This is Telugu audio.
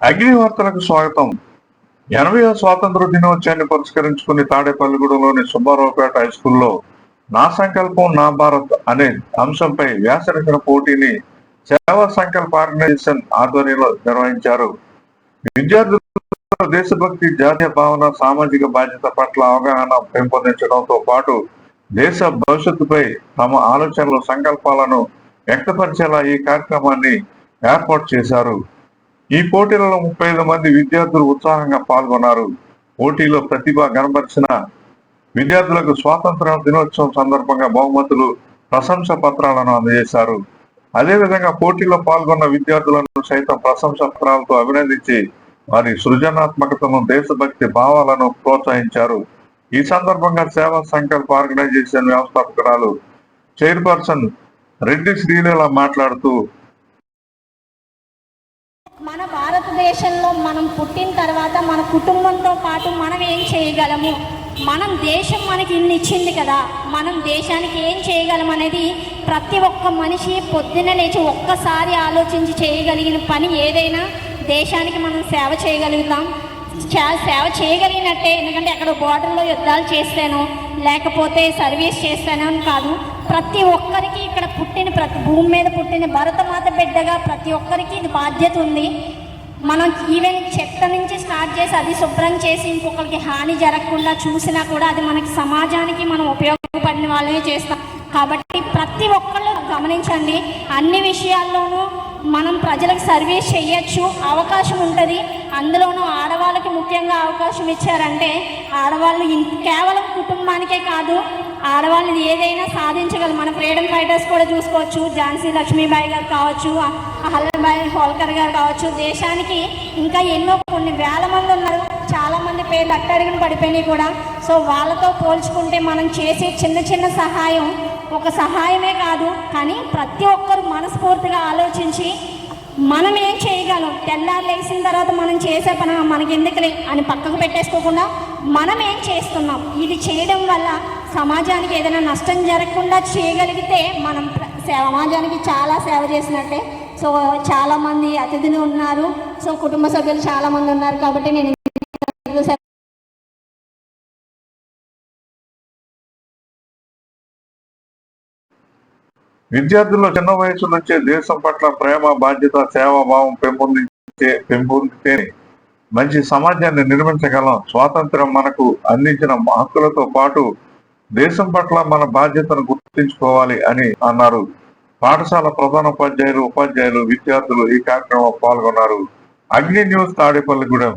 అగ్ని వార్తలకు స్వాగతం. 80వ స్వాతంత్ర దినోత్సవాన్ని పురస్కరించుకుని తాడేపల్లిగూడెంలోని సుబ్బారావుపేట హై స్కూల్లో నా సంకల్పం నా భారత్ అనే అంశంపై వ్యాసరచన పోటీని సేవా సంకల్ప ఆర్గనైజేషన్ ఆధ్వర్యంలో నిర్వహించారు. విద్యార్థులు దేశభక్తి, జాతీయ భావన, సామాజిక బాధ్యత పట్ల అవగాహన పెంపొందించడంతో పాటు దేశ భవిష్యత్తుపై తమ ఆలోచనలు, సంకల్పాలను వ్యక్తపరిచేలా ఈ కార్యక్రమాన్ని ఏర్పాటు చేశారు. ఈ పోటీలలో 35 మంది విద్యార్థులు ఉత్సాహంగా పాల్గొన్నారు. పోటీలో ప్రతిభ కనబరిచిన విద్యార్థులకు స్వాతంత్ర దినోత్సవం సందర్భంగా బహుమతులు, ప్రశంస పత్రాలను అందజేశారు. అదేవిధంగా పోటీలో పాల్గొన్న విద్యార్థులను సైతం ప్రశంస పత్రాలతో అభినందించి వారి సృజనాత్మకతను, దేశభక్తి భావాలను ప్రోత్సహించారు. ఈ సందర్భంగా సేవా సంకల్ప ఆర్గనైజేషన్ వ్యవస్థాపకురాలు చైర్పర్సన్ రెడ్డి శ్రీలీల మాట్లాడుతూ, మన భారతదేశంలో మనం పుట్టిన తర్వాత మన కుటుంబంతో పాటు మనం ఏం చేయగలము, మనం దేశం మనకి ఇన్ని ఇచ్చింది కదా, మనం దేశానికి ఏం చేయగలం అనేది ప్రతి ఒక్క మనిషి పొద్దున్న లేచి ఒక్కసారి ఆలోచించి చేయగలిగిన పని ఏదైనా దేశానికి మనం సేవ చేయగలుగుతాం. సేవ చేయగలిగినట్టే. ఎందుకంటే అక్కడ బోర్డర్లో యుద్ధాలు చేస్తాను, లేకపోతే సర్వీస్ చేస్తాను అని కాదు. ప్రతి ఒక్కరికి ఇక్కడ ప్రతి భూమి మీద పుట్టిన భరతమాత బిడ్డగా ప్రతి ఒక్కరికి ఇది బాధ్యత ఉంది. మనం ఈవెన్ చెత్త నుంచి స్టార్ట్ చేసి అది శుభ్రం చేసి ఇంకొకరికి హాని జరగకుండా చూసినా కూడా అది మనకి సమాజానికి మనం ఉపయోగపడిన వాళ్ళే చేస్తాం. కాబట్టి ప్రతి ఒక్కళ్ళు గమనించండి, అన్ని విషయాల్లోనూ మనం ప్రజలకు సర్వీస్ చేయొచ్చు, అవకాశం ఉంటుంది. అందులోనూ ఆడవాళ్ళకి ముఖ్యంగా అవకాశం ఇచ్చారంటే ఆడవాళ్ళు కేవలం కుటుంబానికే కాదు, ఆడవాళ్ళని ఏదైనా సాధించగలరు. మన ఫ్రీడమ్ ఫైటర్స్ కూడా చూసుకోవచ్చు. ఝాన్సీ లక్ష్మీబాయి గారు కావచ్చు, అహల్యాబాయి హోల్కర్ గారు కావచ్చు. దేశానికి ఇంకా కొన్ని వేల మంది ఉన్నారు. చాలామంది పేర్లు అట్టడుగున పడిపోయినాయి కూడా. సో వాళ్ళతో పోల్చుకుంటే మనం చేసే చిన్న చిన్న సహాయం ఒక సహాయమే కాదు, కానీ ప్రతి ఒక్కరు మనస్ఫూర్తిగా ఆలోచించి మనం ఏం చేయగలం, తెల్లారు లేచిన తర్వాత మనం చేసే పని మనకెందుకులే అని పక్కకు పెట్టేసుకోకుండా మనం ఏం చేస్తున్నాం, ఇది చేయడం వల్ల సమాజానికి ఏదైనా నష్టం జరగకుండా చేయగలిగితే మనం సమాజానికి చాలా సేవ చేసినట్టే. సో చాలామంది అతిథులు ఉన్నారు, సో కుటుంబ సభ్యులు చాలామంది ఉన్నారు. కాబట్టి నేను విద్యార్థుల్లో చిన్న వయసు నుంచే దేశం పట్ల ప్రేమ, బాధ్యత, సేవాభావం పెంపొందితేనే మంచి సమాజాన్ని నిర్మించగలం. స్వాతంత్రం మనకు అందించిన హక్కులతో పాటు దేశం పట్ల మన బాధ్యతను గుర్తుంచుకోవాలి అని అన్నారు. పాఠశాల ప్రధానోపాధ్యాయులు, ఉపాధ్యాయులు, విద్యార్థులు ఈ కార్యక్రమంలో పాల్గొన్నారు. అగ్ని న్యూస్, తాడేపల్లిగూడెం.